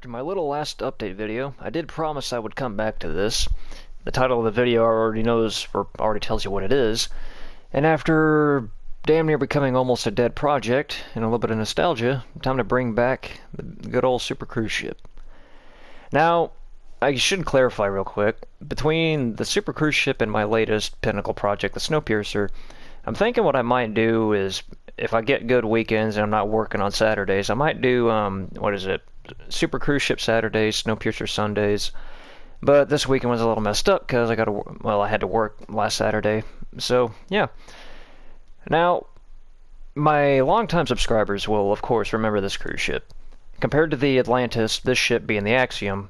After my little last update video, I did promise I would come back to this. The title of the video already knows, or already tells you what it is. And after damn near becoming almost a dead project, and a little bit of nostalgia, time to bring back the good old super cruise ship. Now, I should clarify real quick, between the super cruise ship and my latest pinnacle project, the Snowpiercer, I'm thinking what I might do is, if I get good weekends and I'm not working on Saturdays, I might do, Super Cruise Ship Saturdays, Snowpiercer Sundays. But this weekend was a little messed up because I had to work last Saturday. So, yeah. Now, my longtime subscribers will, of course, remember this cruise ship. Compared to the Atlantis, this ship being the Axiom,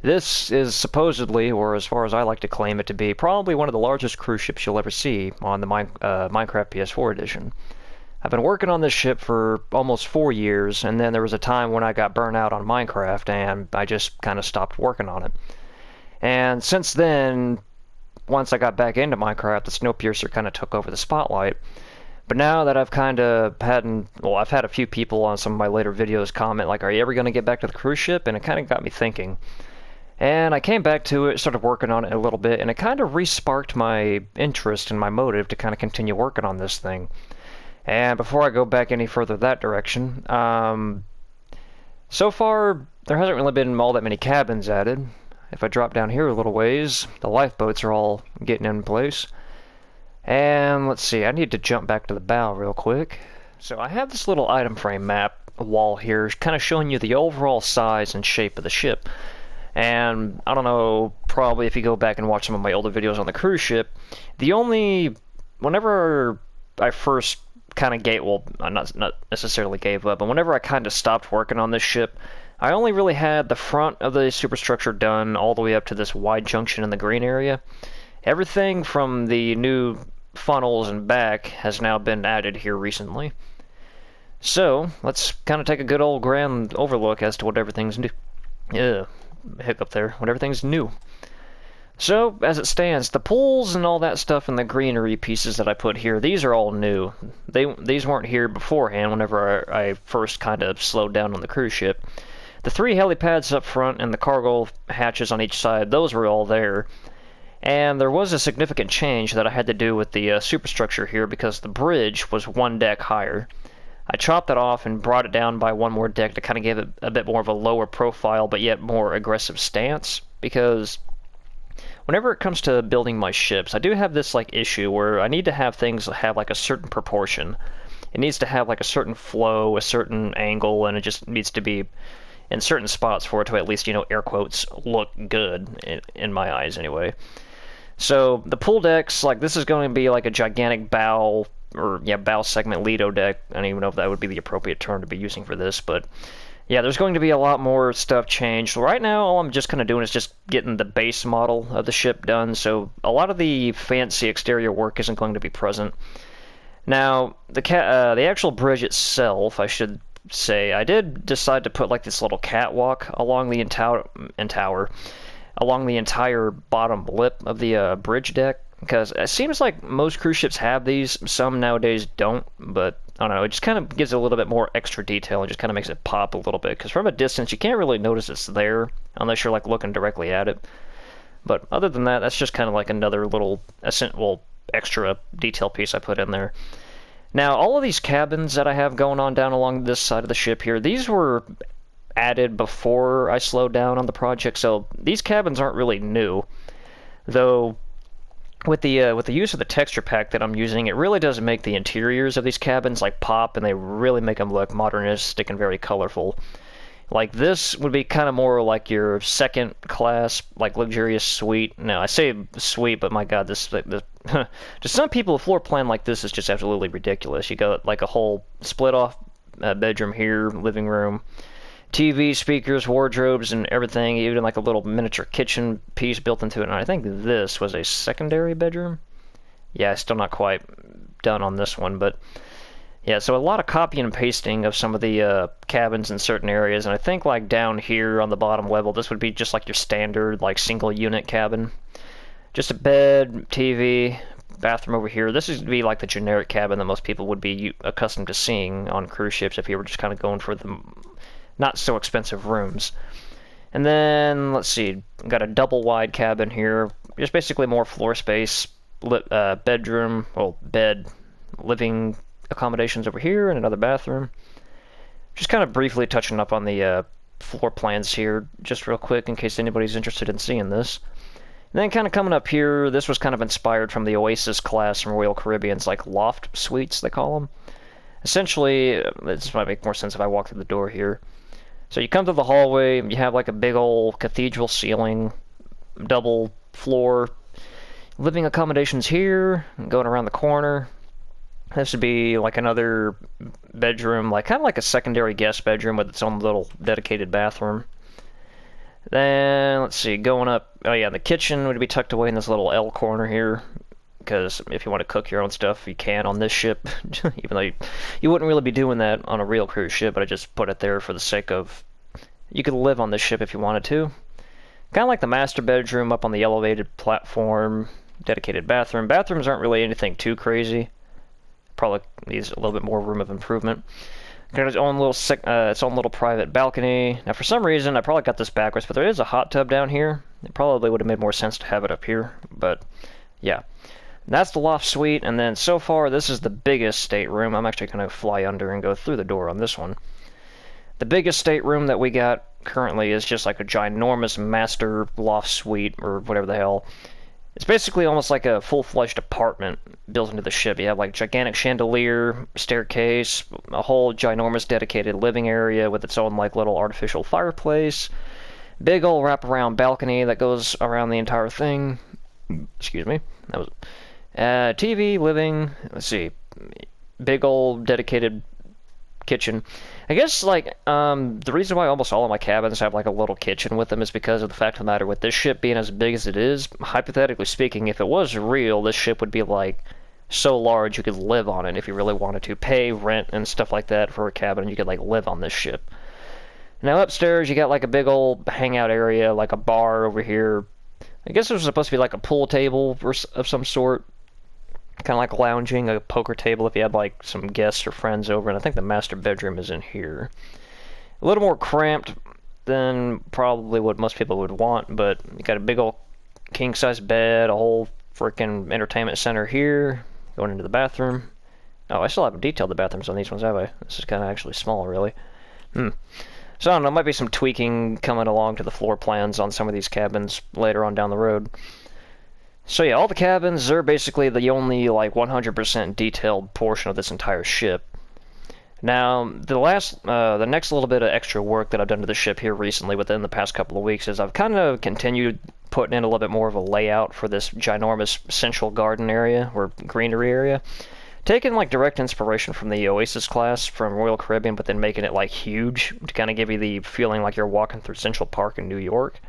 this is supposedly, or as far as I like to claim it to be, probably one of the largest cruise ships you'll ever see on the Minecraft PS4 edition. I've been working on this ship for almost 4 years, and then there was a time when I got burnt out on Minecraft, and I just kind of stopped working on it. And since then, once I got back into Minecraft, the Snowpiercer kind of took over the spotlight. But now that I've kind of I've had a few people on some of my later videos comment, like, are you ever going to get back to the cruise ship? And it kind of got me thinking. And I came back to it, started working on it a little bit, and it kind of re-sparked my interest and my motive to kind of continue working on this thing. And before I go back any further that direction, so far there hasn't really been all that many cabins added. If I drop down here a little ways, the lifeboats are all getting in place. And let's see, I need to jump back to the bow real quick. So I have this little item frame map wall here, kind of showing you the overall size and shape of the ship. And I don't know, probably if you go back and watch some of my older videos on the cruise ship, whenever I first kind of not necessarily gave up, but whenever I kind of stopped working on this ship, I only really had the front of the superstructure done all the way up to this wide junction in the green area. Everything from the new funnels and back has now been added here recently. So let's kind of take a good old grand overlook as to what everything's new. Hiccup there. What everything's new. So, as it stands, the pools and all that stuff and the greenery pieces that I put here, these are all new. These weren't here beforehand whenever I first kind of slowed down on the cruise ship. The 3 helipads up front and the cargo hatches on each side, those were all there. And there was a significant change that I had to do with the superstructure here because the bridge was 1 deck higher. I chopped it off and brought it down by 1 more deck to kind of give it a bit more of a lower profile but yet more aggressive stance, because whenever it comes to building my ships, I do have this issue where I need to have things have a certain proportion. It needs to have a certain flow, a certain angle, and it just needs to be in certain spots for it to at least, air quotes, look good, in my eyes anyway. So the pool decks, this is going to be a gigantic bow segment Lido deck. I don't even know if that would be the appropriate term to be using for this, but yeah, there's going to be a lot more stuff changed. Right now, all I'm just kind of doing is just getting the base model of the ship done, so a lot of the fancy exterior work isn't going to be present. Now, the actual bridge itself, I should say, I did decide to put this little catwalk along the along the entire bottom lip of the bridge deck, because it seems like most cruise ships have these. Some nowadays don't, but I don't know, it just kind of gives it a little bit more extra detail and just kind of makes it pop a little bit, because from a distance you can't really notice it's there unless you're looking directly at it. But other than that, that's just kind of another little extra detail piece I put in there. Now, all of these cabins that I have going on down along this side of the ship here, these were added before I slowed down on the project, so these cabins aren't really new. Though with the use of the texture pack that I'm using, it really does make the interiors of these cabins pop, and they really make them look modernistic and very colorful. This would be kind of more like your second class, luxurious suite. Now, I say suite, but my god, this to some people, a floor plan like this is just absolutely ridiculous. You got a whole split off bedroom here, living room, TV, speakers, wardrobes, and everything, even a little miniature kitchen piece built into it. And I think this was a secondary bedroom. Yeah, still not quite done on this one, but yeah, so a lot of copying and pasting of some of the cabins in certain areas, and I think down here on the bottom level, this would be just your standard single unit cabin. Just a bed, TV, bathroom over here. This would be the generic cabin that most people would be accustomed to seeing on cruise ships if you were just kind of going for the not so expensive rooms. And then, let's see, got a double wide cabin here. Just basically more floor space, bedroom, well, bed, living accommodations over here, and another bathroom. Just kind of briefly touching up on the floor plans here, just real quick in case anybody's interested in seeing this. And then kind of coming up here, this was kind of inspired from the Oasis class from Royal Caribbean's like Loft Suites, they call them. Essentially, this might make more sense if I walk through the door here. So you come to the hallway, you have like a big old cathedral ceiling, double floor, living accommodations here, going around the corner. This would be like another bedroom, like kind of like a secondary guest bedroom with its own little dedicated bathroom. Then, let's see, going up, oh yeah, the kitchen would be tucked away in this little L corner here, because if you want to cook your own stuff, you can on this ship, even though you wouldn't really be doing that on a real cruise ship, but I just put it there for the sake of, you could live on this ship if you wanted to. Kind of like the master bedroom up on the elevated platform, dedicated bathroom. Bathrooms aren't really anything too crazy. Probably needs a little bit more room of improvement. Got its own little private balcony. Now, for some reason, I probably got this backwards, but there is a hot tub down here. It probably would have made more sense to have it up here, but yeah. And that's the loft suite, and then so far, this is the biggest stateroom. I'm actually going to fly under and go through the door on this one. The biggest stateroom that we got currently is just like a ginormous master loft suite, or whatever the hell. It's basically almost like a full-fledged apartment built into the ship. You have like gigantic chandelier, staircase, a whole ginormous dedicated living area with its own like little artificial fireplace, big old wraparound balcony that goes around the entire thing. Excuse me. That was TV, living. Let's see, big old dedicated kitchen. I guess like the reason why almost all of my cabins have like a little kitchen with them is because of the fact of the matter with this ship being as big as it is. Hypothetically speaking, if it was real, this ship would be like so large you could live on it if you really wanted to. Pay rent and stuff like that for a cabin, and you could like live on this ship. Now upstairs you got like a big old hangout area, like a bar over here. I guess it was supposed to be like a pool table of some sort. Kind of like lounging, a poker table if you had like some guests or friends over, and I think the master bedroom is in here. A little more cramped than probably what most people would want, but you got a big old king-size bed, a whole freaking entertainment center here, going into the bathroom. Oh, I still haven't detailed the bathrooms on these ones, have I? This is kind of actually small, really. So I don't know, might be some tweaking coming along to the floor plans on some of these cabins later on down the road. So yeah, all the cabins are basically the only like 100% detailed portion of this entire ship. Now, the next little bit of extra work that I've done to the ship here recently within the past couple of weeks is I've kind of continued putting in a little bit more of a layout for this ginormous central garden area, or greenery area. Taking like direct inspiration from the Oasis class from Royal Caribbean, but then making it like huge to kind of give you the feeling like you're walking through Central Park in New York.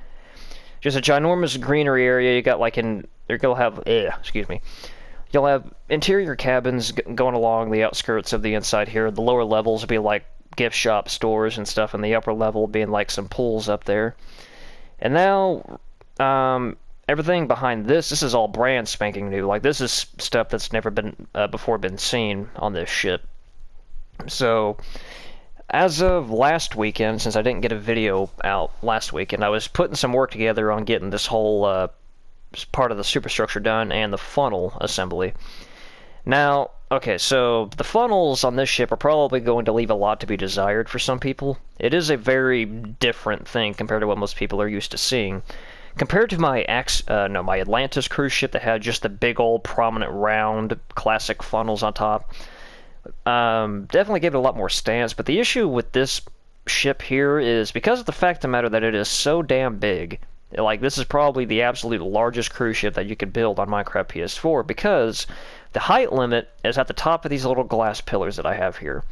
Just a ginormous greenery area. You got like you'll have you'll have interior cabins going along the outskirts of the inside here. The lower levels will be like gift shop stores and stuff, and the upper level being like some pools up there. And now everything behind this is all brand spanking new. Like this is stuff that's never been before been seen on this ship. So as of last weekend, since I didn't get a video out last weekend, I was putting some work together on getting this whole part of the superstructure done and the funnel assembly. Now, okay, so the funnels on this ship are probably going to leave a lot to be desired for some people. It is a very different thing compared to what most people are used to seeing. Compared to my Atlantis cruise ship that had just the big old prominent round classic funnels on top, definitely gave it a lot more stance. But the issue with this ship here is because of the fact of the matter that it is so damn big. Like, this is probably the absolute largest cruise ship that you could build on Minecraft PS4, because the height limit is at the top of these little glass pillars that I have here.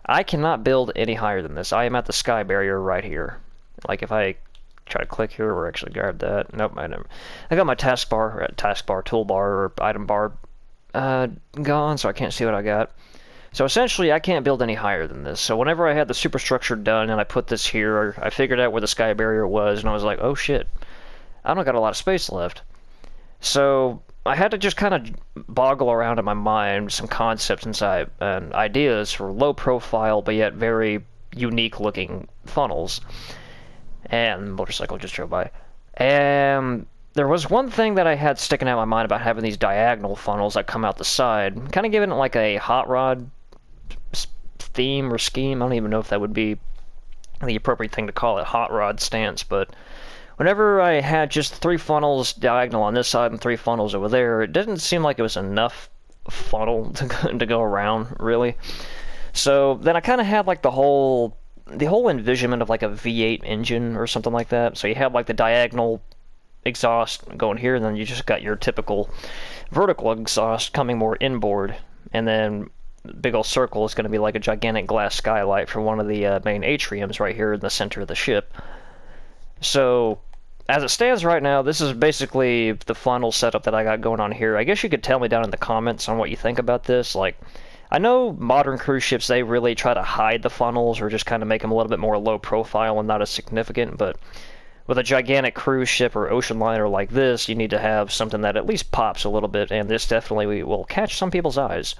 I cannot build any higher than this. I am at the sky barrier right here. Like, if I try to click here, or actually grab that. Nope, I never. I got my toolbar, or item bar gone, so I can't see what I got. So essentially, I can't build any higher than this. So whenever I had the superstructure done and I put this here, I figured out where the sky barrier was, and I was like, oh shit, I don't got a lot of space left. So I had to just kind of boggle around in my mind some concepts and ideas for low profile but yet very unique looking funnels. and motorcycle just drove by. And there was one thing that I had sticking out in my mind about having these diagonal funnels that come out the side, kind of giving it like a hot rod theme or scheme. I don't even know if that would be the appropriate thing to call it, hot rod stance, but whenever I had just 3 funnels diagonal on this side and 3 funnels over there, it didn't seem like it was enough funnel to go around, really. So then I kind of had like the whole envisionment of like a V8 engine or something like that. So you have like the diagonal exhaust going here, and then you just got your typical vertical exhaust coming more inboard, and then big old circle is going to be like a gigantic glass skylight for one of the main atriums right here in the center of the ship. So as it stands right now, this is basically the funnel setup that I got going on here. I guess you could tell me down in the comments on what you think about this. Like, I know modern cruise ships, they really try to hide the funnels or just kind of make them a little bit more low profile and not as significant, but with a gigantic cruise ship or ocean liner like this, you need to have something that at least pops a little bit, and this definitely will catch some people's eyes.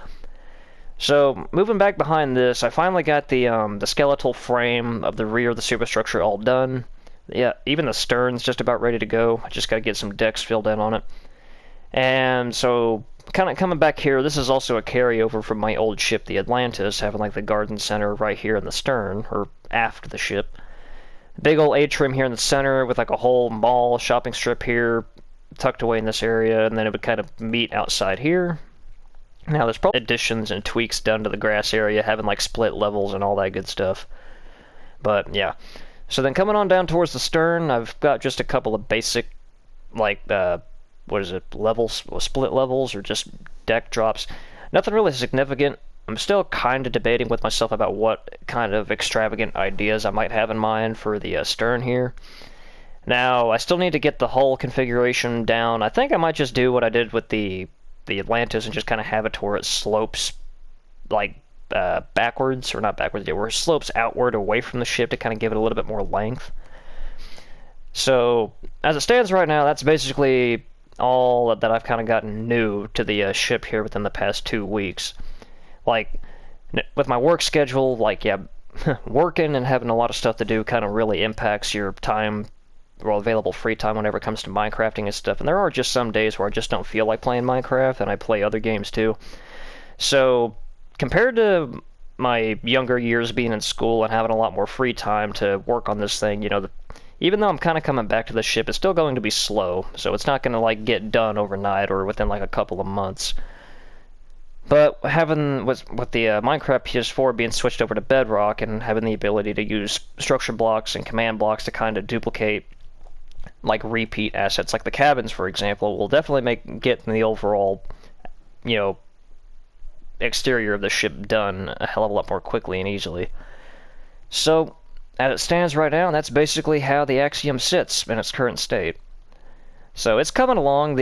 So, moving back behind this, I finally got the skeletal frame of the rear of the superstructure all done. Yeah, even the stern's just about ready to go. I just got to get some decks filled in on it. And so, kind of coming back here, this is also a carryover from my old ship, the Atlantis, having like the garden center right here in the stern, or aft the ship. Big old atrium here in the center with like a whole mall shopping strip here tucked away in this area, and then it would kind of meet outside here. Now, there's probably additions and tweaks done to the grass area, having like split levels and all that good stuff. But yeah. So then coming on down towards the stern, I've got just a couple of basic, like, what is it, levels, split levels, or just deck drops. Nothing really significant. I'm still kind of debating with myself about what kind of extravagant ideas I might have in mind for the stern here. Now, I still need to get the hull configuration down. I think I might just do what I did with the Atlantis and just kind of have it to where it slopes like backwards, or not backwards, where it slopes outward away from the ship to kind of give it a little bit more length. So as it stands right now, that's basically all that I've kind of gotten new to the ship here within the past 2 weeks. Like, with my work schedule, like, yeah, working and having a lot of stuff to do kind of really impacts your time, or available free time whenever it comes to Minecrafting and stuff. And there are just some days where I just don't feel like playing Minecraft, and I play other games too. So, compared to my younger years being in school and having a lot more free time to work on this thing, you know, even though I'm kind of coming back to the ship, it's still going to be slow. So it's not going to, like, get done overnight or within, like, a couple of months. But having, with the Minecraft PS4 being switched over to Bedrock and having the ability to use structure blocks and command blocks to kind of duplicate like repeat assets, like the cabins, for example, will definitely make getting the overall, you know, exterior of the ship done a hell of a lot more quickly and easily. So, as it stands right now, that's basically how the Axiom sits in its current state. So it's coming along.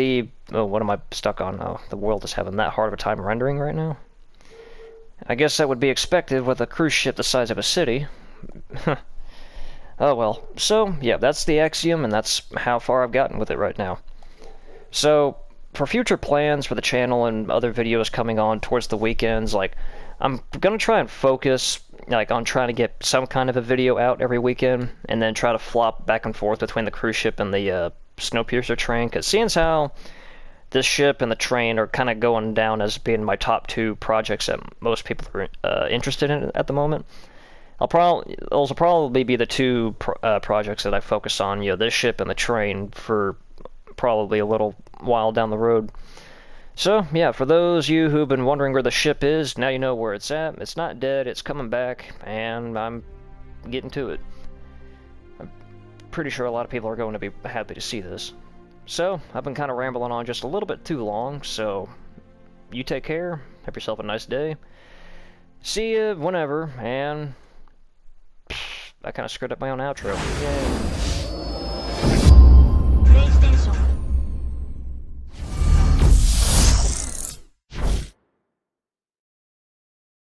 Oh, what am I stuck on? Oh, the world is having that hard of a time rendering right now. I guess that would be expected with a cruise ship the size of a city. Oh well. So, yeah, that's the Axiom, and that's how far I've gotten with it right now. So, for future plans for the channel and other videos coming on towards the weekends, like, I'm gonna try and focus, like, on trying to get some kind of a video out every weekend, and then try to flop back and forth between the cruise ship and the Snowpiercer train, because seeing as how this ship and the train are kind of going down as being my top 2 projects that most people are interested in at the moment, those will probably be the 2 projects that I focus on, you know, this ship and the train, for probably a little while down the road. So, yeah, for those of you who've been wondering where the ship is, now you know where it's at. It's not dead, it's coming back, and I'm getting to it. I'm pretty sure a lot of people are going to be happy to see this. So, I've been kind of rambling on just a little bit too long, so you take care, have yourself a nice day. See you whenever, and I kind of screwed up my own outro. Yay.